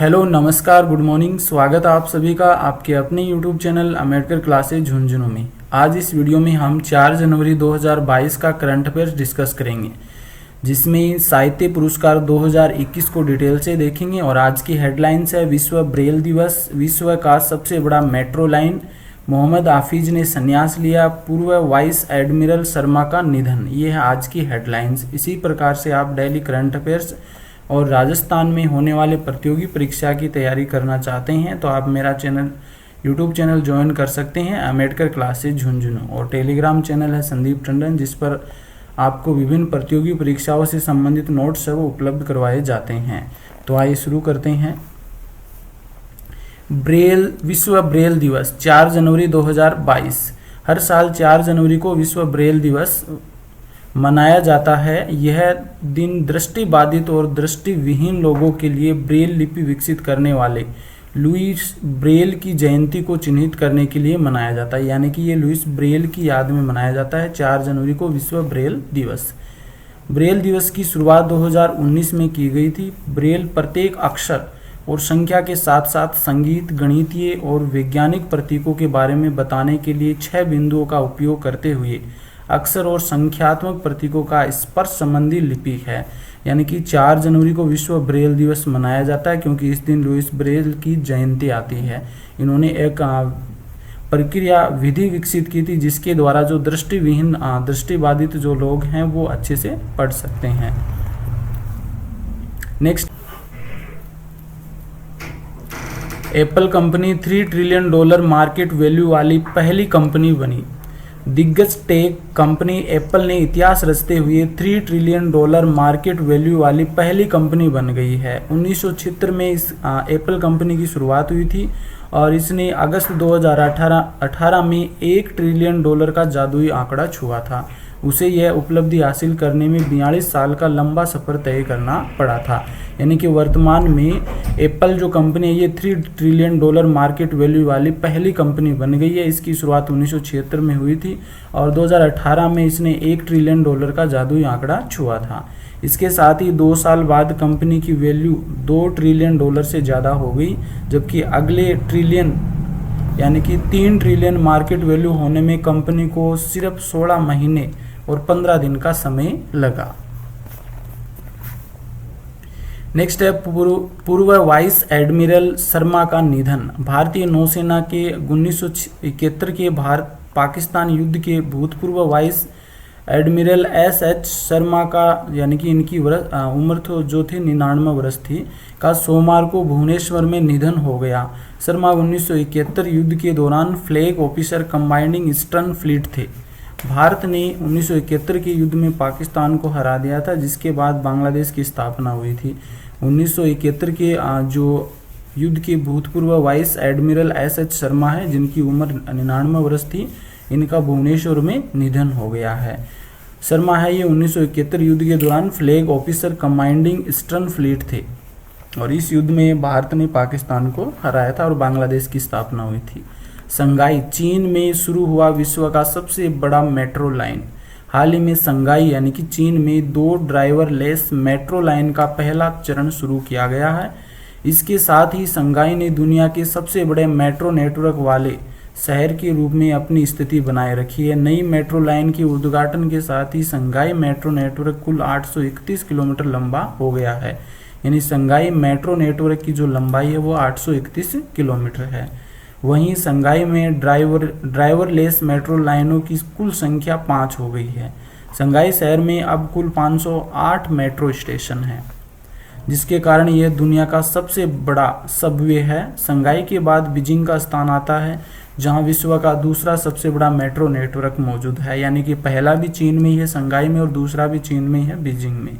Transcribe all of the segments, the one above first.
Hello नमस्कार good morning. स्वागत है आप सभी का आपके अपने YouTube channel Ambedkar classes Jhunjhunu में। आज इस वीडियो में हम 4 जनवरी 2022 का करंट अफेयर्स डिस्कस करेंगे, जिसमें साहित्य पुरस्कार 2021 को डिटेल से देखेंगे। और आज की हेडलाइंस है विश्व ब्रेल दिवस, विश्व का सबसे बड़ा मेट्रो लाइन, मोहम्मद हाफिज ने संन्यास लिया, पूर्व वाइस एडमिरल शर्मा का निधन। ये है आज की हेडलाइंस। इसी प्रकार से आप डेली करंट अफेयर्स और राजस्थान में होने वाले प्रतियोगी परीक्षा की तैयारी करना चाहते हैं तो आप मेरा यूट्यूब चैनल ज्वाइन कर सकते हैं अम्बेडकर क्लासेज झुंझुनू। और टेलीग्राम चैनल है संदीप टंडन, जिस पर आपको विभिन्न प्रतियोगी परीक्षाओं से संबंधित नोट्स सब उपलब्ध करवाए जाते हैं। तो आइए शुरू करते हैं। विश्व ब्रेल दिवस 4 जनवरी 2022। हर साल 4 जनवरी को विश्व ब्रेल दिवस मनाया जाता है। यह दिन दृष्टिबाधित और दृष्टिविहीन लोगों के लिए ब्रेल लिपि विकसित करने वाले लुईस ब्रेल की जयंती को चिन्हित करने के लिए मनाया जाता है। यानी कि ये लुईस ब्रेल की याद में मनाया जाता है 4 जनवरी को विश्व ब्रेल दिवस। ब्रेल दिवस की शुरुआत 2019 में की गई थी। ब्रेल प्रत्येक अक्षर और संख्या के साथ साथ संगीत, गणितीय और वैज्ञानिक प्रतीकों के बारे में बताने के लिए 6 बिंदुओं का उपयोग करते हुए अक्षर और संख्यात्मक प्रतीकों का स्पर्श संबंधी लिपि है। यानी कि 4 जनवरी को विश्व ब्रेल दिवस मनाया जाता है क्योंकि इस दिन लुईस ब्रेल की जयंती आती है। इन्होंने एक प्रक्रिया विधि विकसित की थी जिसके द्वारा जो दृष्टिविहीन दृष्टिबाधित जो लोग हैं वो अच्छे से पढ़ सकते हैं। Next, Apple company $3 trillion market value वाली पहली कंपनी बनी। दिग्गज टेक कंपनी एप्पल ने इतिहास रचते हुए $3 ट्रिलियन मार्केट वैल्यू वाली पहली कंपनी बन गई है। 1976 में इस एप्पल कंपनी की शुरुआत हुई थी और इसने अगस्त 2018 में $1 ट्रिलियन का जादुई आंकड़ा छुआ था। उसे यह उपलब्धि हासिल करने में 42 साल का लंबा सफर तय करना पड़ा था। यानी कि वर्तमान में एप्पल जो कंपनी है ये $3 ट्रिलियन मार्केट वैल्यू वाली पहली कंपनी बन गई है। इसकी शुरुआत 1976 में हुई थी और 2018 में इसने $1 ट्रिलियन का जादुई आंकड़ा छुआ था। इसके साथ ही 2 साल बाद कंपनी की वैल्यू $2 ट्रिलियन से ज़्यादा हो गई, जबकि अगले ट्रिलियन यानी कि 3 ट्रिलियन मार्केट वैल्यू होने में कंपनी को सिर्फ 16 महीने और 15 दिन का समय लगा। नेक्स्ट है पूर्व वाइस एडमिरल शर्मा का निधन। भारतीय नौसेना के 1971 के भारत पाकिस्तान युद्ध के भूतपूर्व वाइस एडमिरल SH शर्मा का यानी कि इनकी उम्र तो जो थी 99 वर्ष थी का सोमवार को भुवनेश्वर में निधन हो गया। शर्मा 1971 युद्ध के दौरान flag officer commanding eastern fleet थे। भारत ने 1971 के युद्ध में पाकिस्तान को हरा दिया था, जिसके बाद बांग्लादेश की स्थापना हुई थी। 1971 के जो युद्ध के भूतपूर्व वाइस एडमिरल SH शर्मा है, जिनकी उम्र 99 वर्ष थी, इनका भुवनेश्वर में निधन हो गया है। शर्मा है ये 1971 युद्ध के दौरान flag officer commanding eastern fleet थे और इस युद्ध में भारत ने पाकिस्तान को हराया था और बांग्लादेश की स्थापना हुई थी। संघाई चीन में शुरू हुआ विश्व का सबसे बड़ा मेट्रो लाइन। हाल ही में संघाई यानी कि चीन में 2 ड्राइवरलेस मेट्रो लाइन का पहला चरण शुरू किया गया है। इसके साथ ही संघाई ने दुनिया के सबसे बड़े मेट्रो नेटवर्क वाले शहर के रूप में अपनी स्थिति बनाए रखी है। नई मेट्रो लाइन के उद्घाटन के साथ ही संघाई मेट्रो नेटवर्क कुल 831 किलोमीटर लंबा हो गया है। यानी संघाई मेट्रो नेटवर्क की जो लंबाई है वो 831 किलोमीटर है। वहीं संघाई में ड्राइवरलेस मेट्रो लाइनों की कुल संख्या 5 हो गई है। संघाई शहर में अब कुल 508 मेट्रो स्टेशन हैं, जिसके कारण यह दुनिया का सबसे बड़ा सबवे है। संघाई के बाद बीजिंग का स्थान आता है, जहां विश्व का दूसरा सबसे बड़ा मेट्रो नेटवर्क मौजूद है। यानी कि पहला भी चीन में ही है संघाई में और दूसरा भी चीन में ही है बीजिंग में।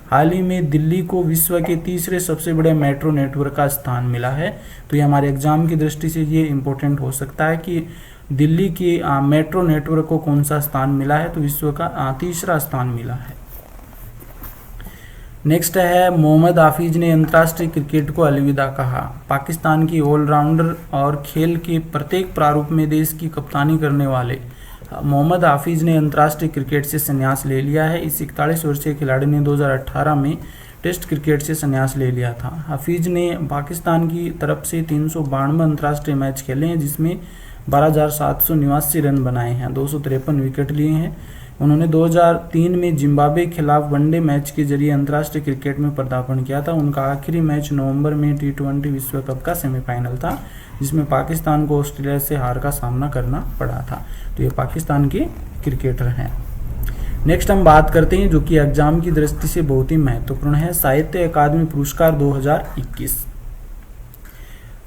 हाल ही में दिल्ली को विश्व के तीसरे सबसे बड़े मेट्रो नेटवर्क का स्थान मिला है। तो ये हमारे एग्जाम की दृष्टि से ये इम्पोर्टेंट हो सकता है कि दिल्ली के मेट्रो नेटवर्क को कौन सा स्थान मिला है, तो विश्व का तीसरा स्थान मिला है। नेक्स्ट है मोहम्मद हाफिज ने अंतर्राष्ट्रीय क्रिकेट को अलविदा कहा। पाकिस्तान की ऑलराउंडर और खेल के प्रत्येक प्रारूप में देश की कप्तानी करने वाले मोहम्मद हाफिज ने अंतर्राष्ट्रीय क्रिकेट से संन्यास ले लिया है। इस 41 वर्षीय खिलाड़ी ने 2018 में टेस्ट क्रिकेट से संन्यास ले लिया था। हफीज ने पाकिस्तान की तरफ से 392 अंतर्राष्ट्रीय मैच खेले हैं, जिसमें 12,789 रन बनाए हैं, 253 विकेट लिए हैं। उन्होंने 2003 में जिम्बाब्वे के खिलाफ वनडे मैच के जरिए अंतर्राष्ट्रीय क्रिकेट में पदार्पण किया था। उनका आखिरी मैच नवंबर में T20 विश्व कप का सेमीफाइनल था, जिसमें पाकिस्तान को ऑस्ट्रेलिया से हार का सामना करना पड़ा था। तो ये पाकिस्तान के क्रिकेटर हैं। नेक्स्ट हम बात करते हैं जो कि एग्जाम की दृष्टि से बहुत ही महत्वपूर्ण है, साहित्य अकादमी पुरस्कार 2021।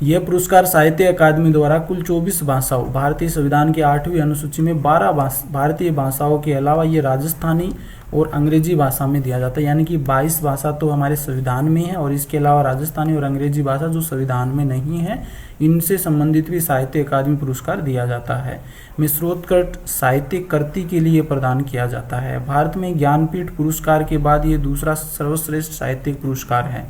यह पुरस्कार साहित्य अकादमी द्वारा कुल 24 भाषाओं, भारतीय संविधान की 8वीं अनुसूची में 12 भारतीय भाषाओं के अलावा ये राजस्थानी और अंग्रेजी भाषा में दिया जाता है। यानी कि 22 भाषा तो हमारे संविधान में है और इसके अलावा राजस्थानी और अंग्रेजी भाषा जो संविधान में नहीं है, इनसे संबंधित भी साहित्य अकादमी पुरस्कार दिया जाता है। मिश्रोत्कर्ष साहित्यिक कृति के लिए प्रदान किया जाता है। भारत में ज्ञानपीठ पुरस्कार के बाद ये दूसरा सर्वश्रेष्ठ साहित्यिक पुरस्कार है।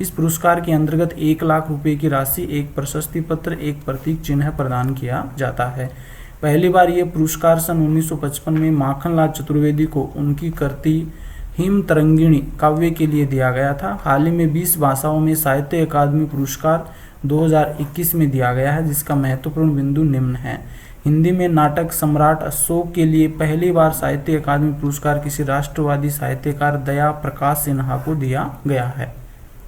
इस पुरस्कार के अंतर्गत 1 लाख रुपए की राशि, एक प्रशस्ति पत्र, एक प्रतीक चिन्ह प्रदान किया जाता है। पहली बार यह पुरस्कार सन 1955 में माखनलाल चतुर्वेदी को उनकी कृति हिम तरंगिणी काव्य के लिए दिया गया था। हाल ही में 20 भाषाओं में साहित्य अकादमी पुरस्कार 2021 में दिया गया है, जिसका महत्वपूर्ण बिंदु निम्न है। हिंदी में नाटक सम्राट अशोक के लिए पहली बार साहित्य अकादमी पुरस्कार किसी राष्ट्रवादी साहित्यकार दया प्रकाश सिन्हा को दिया गया है।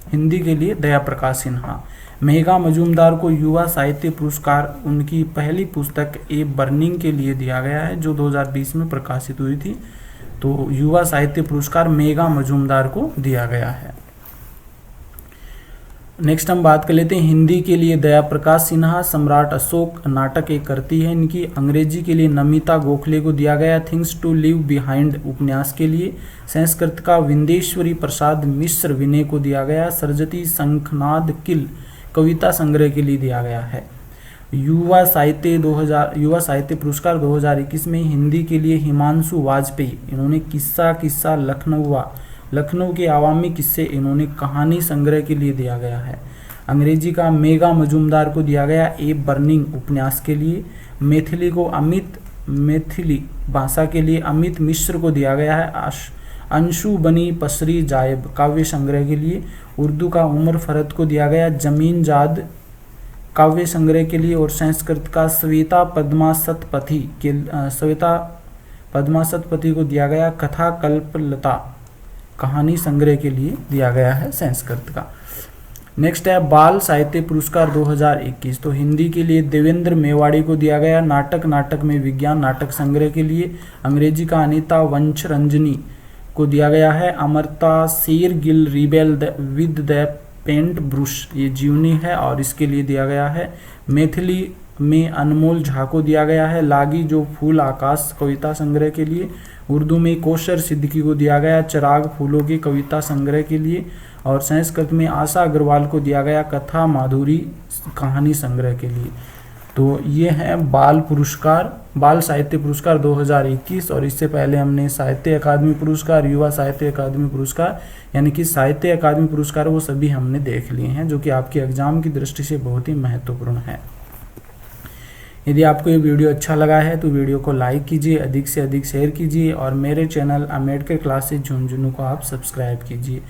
हिंदी के लिए दया प्रकाश सिन्हा। मेघा मजूमदार को युवा साहित्य पुरस्कार उनकी पहली पुस्तक ए बर्निंग के लिए दिया गया है, जो 2020 में प्रकाशित हुई थी। तो युवा साहित्य पुरस्कार मेघा मजूमदार को दिया गया है। नेक्स्ट हम बात कर लेते हैं हिंदी के लिए दया प्रकाश सिन्हा, सम्राट अशोक नाटक एक कृति है इनकी। अंग्रेजी के लिए नमिता गोखले को दिया गया थिंग्स टू लीव बिहाइंड उपन्यास के लिए। संस्कृत का विंदेश्वरी प्रसाद मिश्र विनय को दिया गया। सरजती शंखनाद किल कविता संग्रह के लिए दिया गया है। युवा साहित्य पुरस्कार 2021 में हिंदी के लिए हिमांशु वाजपेयी, इन्होंने किस्सा लखनऊ के आवामी किस्से, इन्होंने कहानी संग्रह के लिए दिया गया है। अंग्रेजी का मेघा मजूमदार को दिया गया ए बर्निंग उपन्यास के लिए। मैथिली भाषा के लिए अमित मिश्र को दिया गया है अंशु बनी पसरी जायब काव्य संग्रह के लिए। उर्दू का उमर फरद को दिया गया जमीन जाद काव्य संग्रह के लिए। और संस्कृत का श्वेता पद्मासतपति को दिया गया कथा कल्पलता कहानी संग्रह के लिए दिया गया है संस्कृत का। नेक्स्ट है बाल साहित्य पुरस्कार 2021। तो हिंदी के लिए देवेंद्र मेवाड़ी को दिया गया नाटक में विज्ञान नाटक संग्रह के लिए। अंग्रेजी का अनीता वंशरंजनी को दिया गया है Amrita Sher Gil rebel with the paint brush, ये जीवनी है और इसके लिए दिया गया है। मैथिली में अनमोल झा को दिया गया है लागी जो फूल आकाश कविता संग्रह के लिए। उर्दू में कौशर सिद्दीकी को दिया गया चिराग फूलों की कविता संग्रह के लिए। और संस्कृत में आशा अग्रवाल को दिया गया कथा माधुरी कहानी संग्रह के लिए। तो ये है बाल साहित्य पुरस्कार 2021। और इससे पहले हमने साहित्य अकादमी पुरस्कार, युवा साहित्य अकादमी पुरस्कार, यानी कि साहित्य अकादमी पुरस्कार वो सभी हमने देख लिए हैं, जो कि आपके एग्जाम की दृष्टि से बहुत ही महत्वपूर्ण है। यदि आपको ये वीडियो अच्छा लगा है तो वीडियो को लाइक कीजिए, अधिक से अधिक शेयर कीजिए और मेरे चैनल अम्बेडकर क्लासेज झुंझुनू को आप सब्सक्राइब कीजिए।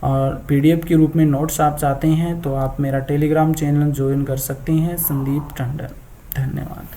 और PDF के रूप में नोट्स आप चाहते हैं तो आप मेरा टेलीग्राम चैनल ज्वाइन कर सकते हैं, संदीप टंडन। धन्यवाद।